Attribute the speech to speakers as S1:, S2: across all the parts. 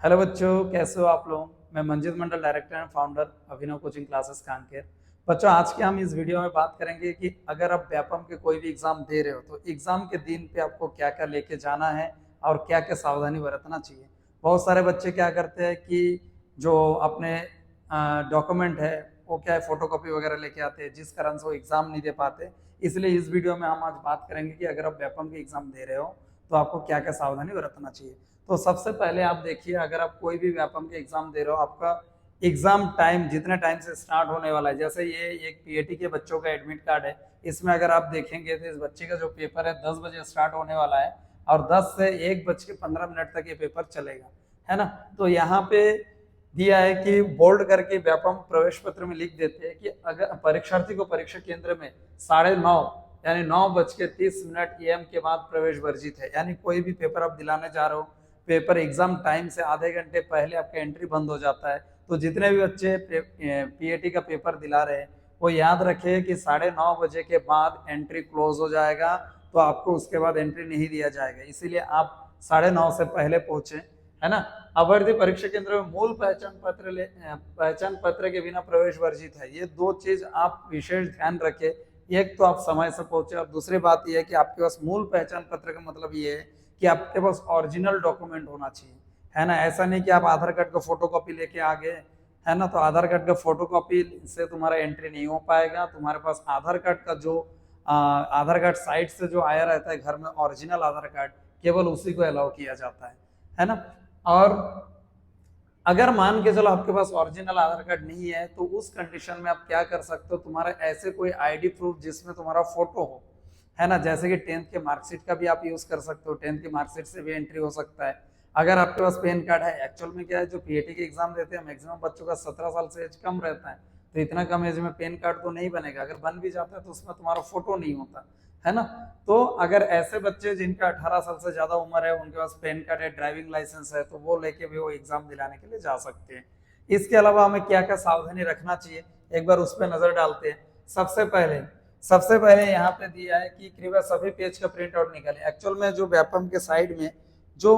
S1: Hello बच्चों, कैसे हो आप लोग। मैं Manjit Mandal, director and founder Abhinav coaching classes Kanker. बच्चों, आज के हम इस वीडियो में बात करेंगे कि अगर आप व्यापम के कोई भी एग्जाम दे रहे हो तो एग्जाम के दिन पे आपको क्या क्या लेके जाना है और क्या क्या सावधानी बरतना चाहिए। बहुत सारे बच्चे क्या करते हैं कि जो अपने डॉक्यूमेंट है वो क्या है, फोटोकॉपी वगैरह लेके आते हैं, जिस कारण से वो एग्जाम नहीं दे पाते। इसलिए इस वीडियो में हम आज बात करेंगे कि अगर आप व्यापम के एग्जाम दे रहे हो तो आपको क्या क्या सावधानी बरतना चाहिए। तो सबसे पहले आप देखिए, अगर आप कोई भी व्यापम के एग्जाम दे रहे हो, आपका एग्जाम टाइम जितने टाइम से स्टार्ट होने वाला है, जैसे ये एक पीएटी के बच्चों का एडमिट कार्ड है, इसमें अगर आप देखेंगे तो इस बच्चे का जो पेपर है 10 बजे स्टार्ट होने वाला है और 10 से 1:15 तक ये पेपर चलेगा, है ना। तो यहाँ पे दिया है कि बोल्ड करके व्यापम प्रवेश पत्र में लिख देते हैं कि अगर परीक्षार्थी को परीक्षा केंद्र में 9:30 यानी 9:30 AM के बाद प्रवेश वर्जित है। यानी कोई भी पेपर आप दिलाने जा रहे हो, पेपर एग्जाम टाइम से आधे घंटे पहले आपका एंट्री बंद हो जाता है। तो जितने भी बच्चे पीएटी का पेपर दिला रहे हैं वो याद रखे कि 9:30 के बाद एंट्री क्लोज हो जाएगा, तो आपको उसके बाद एंट्री नहीं दिया जाएगा। इसीलिए आप 9:30 से पहले पहुंचे, है ना। अभ्यर्थी परीक्षा केंद्र में मूल पहचान पत्र के बिना प्रवेश वर्जित है। ये दो चीज आप विशेष ध्यान रखें। एक तो आप समय से पहुंचे और दूसरी बात यह है कि आपके पास मूल पहचान पत्र का मतलब ये है कि आपके पास ओरिजिनल डॉक्यूमेंट होना चाहिए, है ना। ऐसा नहीं कि आप आधार कार्ड का फोटोकॉपी लेके आ गए, है ना। तो आधार कार्ड का फोटोकॉपी से तुम्हारा एंट्री नहीं हो पाएगा। तुम्हारे पास आधार कार्ड का जो आधार कार्ड साइट से जो आया रहता है घर में, ओरिजिनल आधार कार्ड, केवल उसी को अलाउ किया जाता है ना। और अगर मान के चलो आपके पास ओरिजिनल आधार कार्ड नहीं है तो उस कंडीशन में आप क्या कर सकते हो, तुम्हारा ऐसे कोई आईडी प्रूफ जिसमें तुम्हारा फोटो हो, है ना। जैसे कि 10th के मार्कशीट का भी आप यूज कर सकते हो, 10th की मार्कशीट से भी एंट्री हो सकता है। अगर आपके पास पैन कार्ड है, एक्चुअल में क्या है, जो पीएटी के एग्जाम देते हैं मैक्सिमम बच्चों का 17 साल से एज कम रहता है, तो इतना कम एज में पैन कार्ड तो नहीं बनेगा। अगर बन भी जाता है तो उसमें तुम्हारा फोटो नहीं होता, है ना। तो अगर ऐसे बच्चे जिनका 18 साल से ज्यादा उम्र है, उनके पास पैन कार्ड है, ड्राइविंग लाइसेंस है, तो वो लेके भी वो एग्जाम दिलाने के लिए जा सकते हैं। इसके अलावा हमें क्या क्या सावधानी रखना चाहिए, एक बार उस पर नजर डालते हैं। सबसे पहले यहाँ पे दिया है कि कृपया सभी पेज का प्रिंट आउट निकालें। एक्चुअल में जो व्यापम के साइड में जो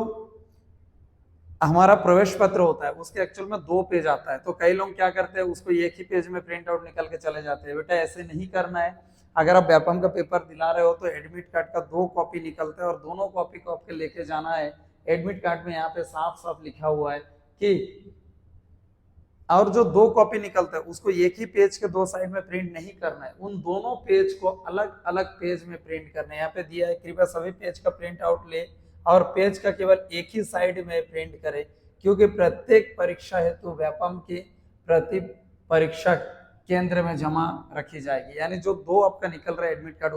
S1: हमारा प्रवेश पत्र होता है उसके एक्चुअल में 2 पेज आता है, तो कई लोग क्या करते हैं उसको एक ही पेज में प्रिंट आउट निकल के चले जाते हैं। बेटा ऐसे नहीं करना है। अगर आप व्यापम का पेपर दिला रहे हो तो एडमिट कार्ड का 2 कॉपी निकलता है और दोनों कॉपी को आपके लेके जाना है। एडमिट कार्ड में यहाँ पे साफ साफ लिखा हुआ है कि, और जो 2 कॉपी निकलता है उसको एक ही पेज के 2 साइड में प्रिंट नहीं करना है, उन दोनों पेज को अलग अलग पेज में प्रिंट करना है। यहाँ पे दिया है कृपया सभी पेज का प्रिंट आउट ले और पेज का केवल एक ही साइड में प्रिंट करें, क्योंकि प्रत्येक परीक्षा हेतु व्यापम की प्रति परीक्षा केंद्र में जमा रखी जाएगी। यानी जो 2 आपका निकल रहा है एडमिट कार्ड,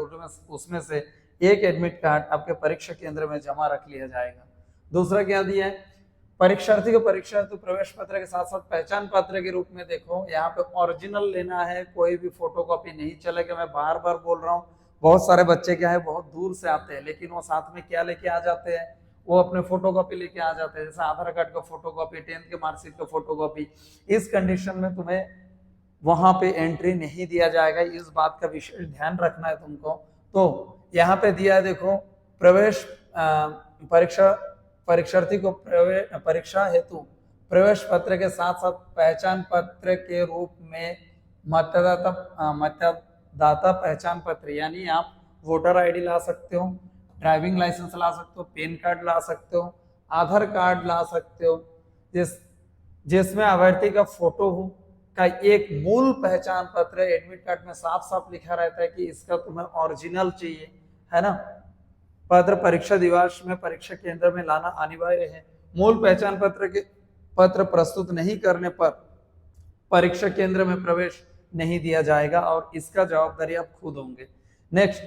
S1: उसमें से एक एडमिट कार्ड आपके परीक्षा केंद्र में जमा रख लिया जाएगा। दूसरा क्या दिया है, परीक्षार्थी को परीक्षा हेतु प्रवेश पत्र के साथ साथ पहचान पत्र के रूप में, देखो यहाँ पे ओरिजिनल लेना है, कोई भी फोटोकॉपी नहीं चलेगा। मैं बार बार बोल रहा हूँ, बहुत सारे बच्चे क्या है बहुत दूर से आते हैं, लेकिन वो साथ में क्या लेके आ जाते हैं, वो अपने फोटोकॉपी लेके आ जाते हैं, जैसे आधार कार्ड का फोटोकॉपी, 10th के मार्कशीट का फोटोकॉपी। इस कंडीशन में तुम्हें वहां पे एंट्री नहीं दिया जाएगा, इस बात का विशेष ध्यान रखना है तुमको। तो यहाँ पे दिया है, देखो प्रवेश परीक्षा परीक्षार्थी को परीक्षा हेतु प्रवेश पत्र के साथ साथ पहचान पत्र के रूप में मतदाता पहचान पत्र, यानी आप वोटर आईडी ला सकते हो, ड्राइविंग लाइसेंस ला सकते हो, पैन कार्ड ला सकते हो, आधार कार्ड ला सकते हो, जिसमें अभ्यर्थी का फोटो हो का एक मूल पहचान पत्र। एडमिट कार्ड में साफ साफ लिखा रहता है कि इसका तुम्हें ओरिजिनल चाहिए, है ना। पत्र परीक्षा दिवस में परीक्षा केंद्र में लाना अनिवार्य है। मूल पहचान पत्र प्रस्तुत नहीं करने पर परीक्षा केंद्र में प्रवेश नहीं दिया जाएगा और इसका जवाबदारी आप खुद होंगे। नेक्स्ट,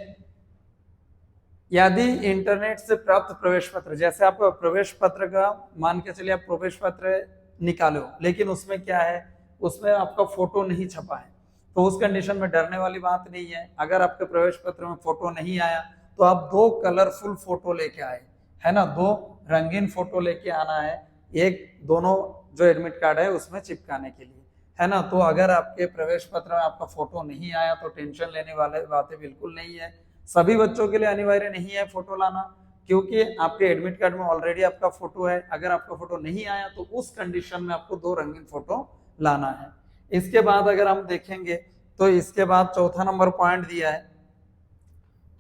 S1: यदि इंटरनेट से प्राप्त प्रवेश पत्र, जैसे आप प्रवेश पत्र का मान के चलिए आप प्रवेश पत्र निकालो, लेकिन उसमें क्या है, उसमें आपका फोटो नहीं छपा है, तो उस कंडीशन में डरने वाली बात नहीं है। अगर आपके प्रवेश पत्र में फोटो नहीं आया तो आप 2 कलरफुल फोटो लेके आए, है ना, 2 रंगीन फोटो लेके आना है, एक दोनों जो एडमिट कार्ड है उसमें चिपकाने के लिए, है ना। तो अगर आपके प्रवेश पत्र में आपका फोटो नहीं आया तो टेंशन लेने वाले बातें बिल्कुल नहीं है। सभी बच्चों के लिए अनिवार्य नहीं है फोटो लाना, क्योंकि आपके एडमिट कार्ड में ऑलरेडी आपका फोटो है। अगर आपका फोटो नहीं आया तो उस कंडीशन में आपको 2 रंगीन फोटो लाना है। इसके बाद अगर हम देखेंगे तो इसके बाद चौथा नंबर पॉइंट दिया है।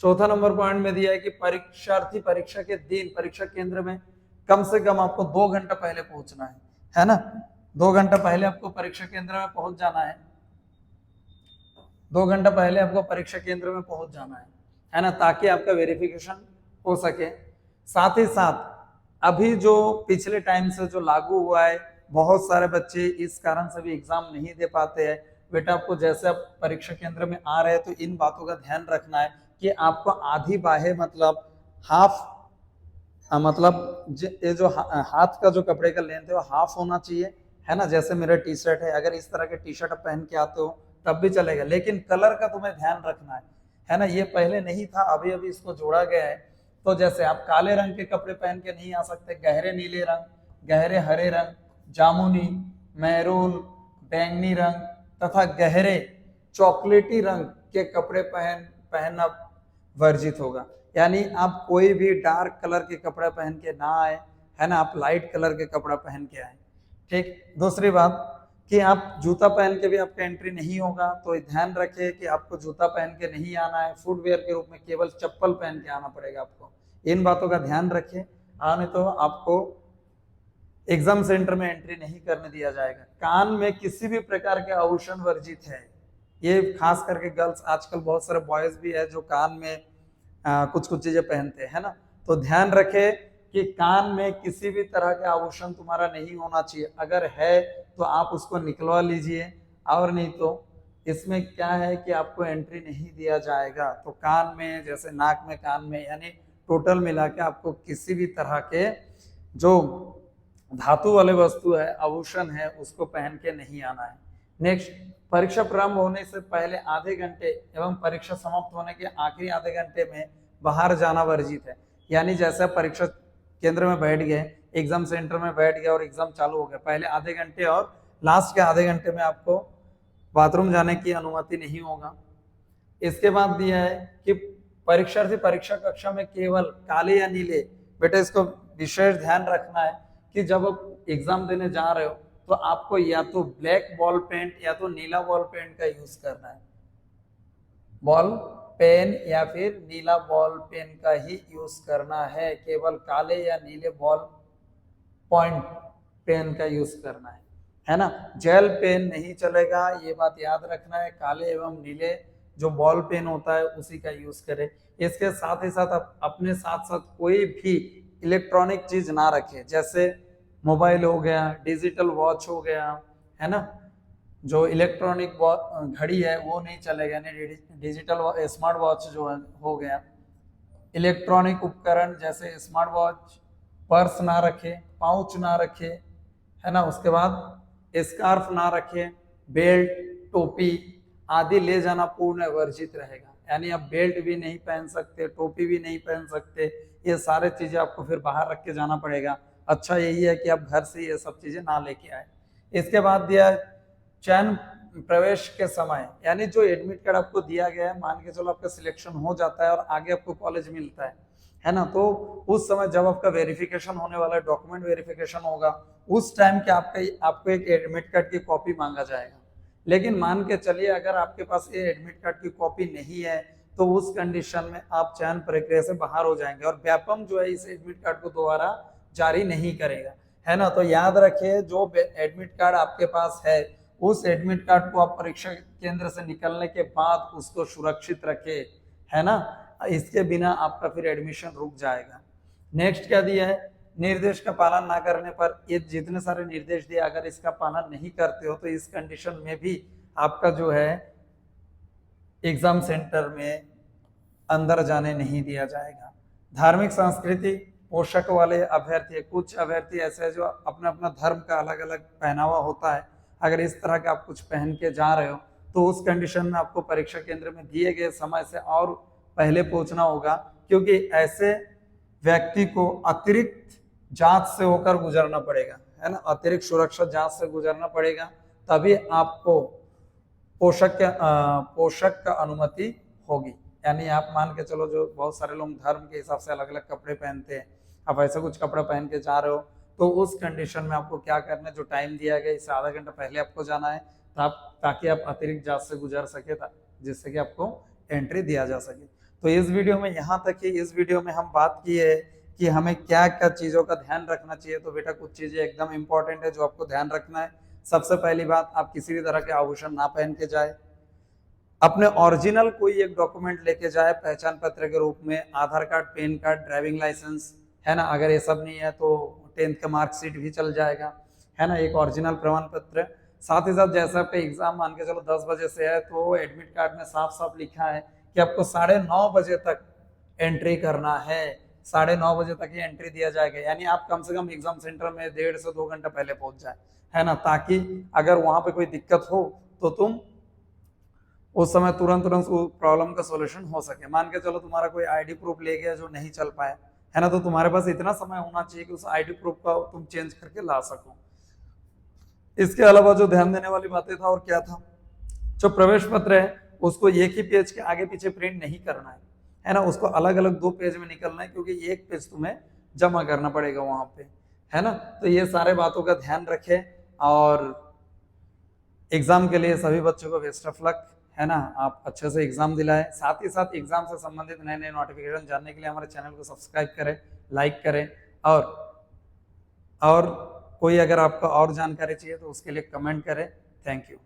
S1: चौथा नंबर पॉइंट में दिया है कि परीक्षार्थी परीक्षा के दिन परीक्षा केंद्र में कम से कम आपको 2 घंटा पहले पहुंचना है ना। 2 घंटा पहले आपको परीक्षा केंद्र में पहुंच जाना है। 2 घंटा पहले आपको परीक्षा केंद्र में पहुंच जाना है ना, ताकि आपका वेरिफिकेशन हो सके। साथ ही साथ अभी जो पिछले टाइम से जो लागू हुआ है, बहुत सारे बच्चे इस कारण से भी एग्जाम नहीं दे पाते हैं। बेटा आपको जैसे आप परीक्षा केंद्र में आ रहे हैं तो इन बातों का ध्यान रखना है कि आपको आधी बाहें मतलब हाफ मतलब ये जो हाथ का जो कपड़े का लेंथ है वो हाफ होना चाहिए, है ना। जैसे मेरा टी शर्ट है, अगर इस तरह के टी शर्ट पहन के आते हो तब भी चलेगा, लेकिन कलर का तुम्हें ध्यान रखना है ना। ये पहले नहीं था, अभी अभी इसको जोड़ा गया है। तो जैसे आप काले रंग के कपड़े पहन के नहीं आ सकते, गहरे नीले रंग, गहरे हरे रंग, जामुनी, मैरून, बैंगनी रंग तथा गहरे चॉकलेटी रंग के कपड़े पहनना वर्जित होगा। यानी आप कोई भी डार्क कलर के कपड़ा पहन के ना आए, है ना, आप लाइट कलर के कपड़ा पहन के आए। ठीक। दूसरी बात कि आप जूता पहन के भी आपका एंट्री नहीं होगा, तो ध्यान रखें कि आपको जूता पहन के नहीं आना है, फुटवेयर के रूप में केवल चप्पल पहन के आना पड़ेगा आपको। इन बातों का ध्यान रखें, आने तो आपको एग्जाम सेंटर में एंट्री नहीं करने दिया जाएगा। कान में किसी भी प्रकार के आभूषण वर्जित है। ये खास करके गर्ल्स, आजकल बहुत सारे बॉयज भी है जो कान में कुछ कुछ चीजें पहनते हैं, है ना। तो ध्यान रखे कि कान में किसी भी तरह के आभूषण तुम्हारा नहीं होना चाहिए। अगर है तो आप उसको निकलवा लीजिए, और नहीं तो इसमें क्या है कि आपको एंट्री नहीं दिया जाएगा। तो कान में, जैसे नाक में, कान में, यानी टोटल मिला के आपको किसी भी तरह के जो धातु वाले वस्तु है, आभूषण है, उसको पहन के नहीं आना है। नेक्स्ट, परीक्षा प्रारंभ होने से पहले आधे घंटे एवं परीक्षा समाप्त होने के आखिरी आधे घंटे में बाहर जाना वर्जित है। यानी जैसे आप परीक्षा केंद्र में बैठ गए, एग्जाम सेंटर में बैठ गए और एग्जाम चालू हो गया, पहले आधे घंटे और लास्ट के आधे घंटे में आपको बाथरूम जाने की अनुमति नहीं होगा। इसके बाद दिया है कि परीक्षार्थी परीक्षा कक्षा में केवल काले या नीले, बेटा इसको विशेष ध्यान रखना है कि जब आप एग्जाम देने जा रहे हो तो आपको या तो ब्लैक बॉल पेन या तो नीला बॉल पेन का यूज करना है। बॉल पेन या फिर नीला बॉल पेन का ही यूज करना है, केवल काले या नीले बॉल पॉइंट पेन का यूज करना है ना। जेल पेन नहीं चलेगा, ये बात याद रखना है। काले एवं नीले जो बॉल पेन होता है उसी का यूज करें। इसके साथ ही साथ अपने साथ साथ कोई भी इलेक्ट्रॉनिक चीज ना रखें, जैसे मोबाइल हो गया, डिजिटल वॉच हो गया, है ना। जो इलेक्ट्रॉनिक घड़ी है वो नहीं चलेगा, यानी डिजिटल स्मार्ट वॉच जो है हो गया। इलेक्ट्रॉनिक उपकरण जैसे स्मार्ट वॉच, पर्स ना रखे, पाउच ना रखे, है ना। उसके बाद स्कार्फ ना रखे, बेल्ट, टोपी आदि ले जाना पूर्ण वर्जित रहेगा। यानी आप बेल्ट भी नहीं पहन सकते, टोपी भी नहीं पहन सकते, ये सारे चीजें आपको फिर बाहर रख के जाना पड़ेगा। अच्छा यही है कि आप घर से ये सब चीजें ना लेके आए। इसके बाद दिया चयन प्रवेश के समय, यानी जो एडमिट कार्ड आपको दिया गया है, मान के चलो आपका सिलेक्शन हो जाता है और आगे आपको कॉलेज मिलता है ना, तो उस समय जब आपका वेरिफिकेशन होने वाला है, डॉक्यूमेंट वेरिफिकेशन होगा, उस टाइम के आपको एक एडमिट कार्ड की कॉपी मांगा जाएगा। लेकिन मान के चलिए अगर आपके पास ये एडमिट कार्ड की कॉपी नहीं है तो उस कंडीशन में आप चयन प्रक्रिया से बाहर हो जाएंगे और व्यापम जो है इस एडमिट कार्ड को दोबारा जारी नहीं करेगा, है ना। तो याद रखिए, जो एडमिट कार्ड आपके पास है उस एडमिट कार्ड को आप परीक्षा केंद्र से निकलने के बाद उसको सुरक्षित रखे, है ना। इसके बिना आपका फिर एडमिशन रुक जाएगा। नेक्स्ट क्या दिया है, निर्देश का पालन ना करने पर, ये जितने सारे निर्देश दिए अगर इसका पालन नहीं करते हो तो इस कंडीशन में भी आपका जो है एग्जाम सेंटर में अंदर जाने नहीं दिया जाएगा। धार्मिक संस्कृति पोषक वाले अभ्यर्थी, कुछ अभ्यर्थी ऐसे है जो अपना अपना धर्म का अलग अलग पहनावा होता है, अगर इस तरह का आप कुछ पहन के जा रहे हो तो उस कंडीशन में आपको परीक्षा केंद्र में दिए गए समय से और पहले पहुंचना होगा, क्योंकि ऐसे व्यक्ति को अतिरिक्त जांच से होकर गुजरना पड़ेगा, है ना। अतिरिक्त सुरक्षा जांच से गुजरना पड़ेगा, तभी आपको पोषक का अनुमति होगी। यानी आप मान के चलो, जो बहुत सारे लोग धर्म के हिसाब से अलग अलग कपड़े पहनते हैं, आप ऐसा कुछ कपड़ा पहन के जा रहे हो, तो उस कंडीशन में आपको क्या करना है, जो टाइम दिया गया इससे आधा घंटा पहले आपको जाना है, ताकि आप अतिरिक्त जांच से गुजर सके, जिससे कि आपको एंट्री दिया जा सके। तो इस वीडियो में यहाँ तक कि इस वीडियो में हम बात की है कि हमें क्या क्या चीज़ों का ध्यान रखना चाहिए। तो बेटा कुछ चीज़ें एकदम इंपॉर्टेंट है जो आपको ध्यान रखना है। सबसे पहली बात, आप किसी भी तरह के आभूषण ना पहन के जाए। अपने ओरिजिनल कोई एक डॉक्यूमेंट लेके जाए पहचान पत्र के रूप में, Aadhaar card, PAN card, driving licence, है ना। अगर ये सब नहीं है तो 10th का मार्कशीट भी चल जाएगा, है ना, एक ओरिजिनल प्रमाण पत्र। साथ ही साथ जैसा पे एग्जाम मान के चलो 10 बजे से है, तो एडमिट कार्ड में साफ साफ लिखा है कि आपको 9:30 बजे तक एंट्री करना है, 9:30 बजे तक ही एंट्री दिया जाएगा। यानी आप कम से कम एग्जाम सेंटर में 1.5 से 2 घंटा पहले पहुंच जाए, है ना, ताकि अगर वहां पे कोई दिक्कत हो तो तुम उस समय तुरंत प्रॉब्लम का सॉल्यूशन हो सके। मान के चलो तुम्हारा कोई आईडी प्रूफ ले गया जो नहीं चल पाया, है ना, तो तुम्हारे पास इतना समय होना चाहिए कि उस आईडी प्रूफ का तुम चेंज करके ला सको। इसके अलावा जो ध्यान देने वाली बातें था और क्या था, जो प्रवेश पत्र है उसको एक ही पेज के आगे पीछे प्रिंट नहीं करना है ना, उसको अलग अलग 2 पेज में निकलना है, क्योंकि एक पेज तुम्हें जमा करना पड़ेगा वहां पे, है ना। तो ये सारे बातों का ध्यान रखें, और एग्जाम के लिए सभी बच्चों को बेस्ट ऑफ लक, है ना। आप अच्छे से एग्जाम दिलाएं। साथ ही साथ एग्जाम से संबंधित नए नए नोटिफिकेशन जानने के लिए हमारे चैनल को सब्सक्राइब करें, लाइक करें, और कोई अगर आपको और जानकारी चाहिए तो उसके लिए कमेंट करें। Thank you.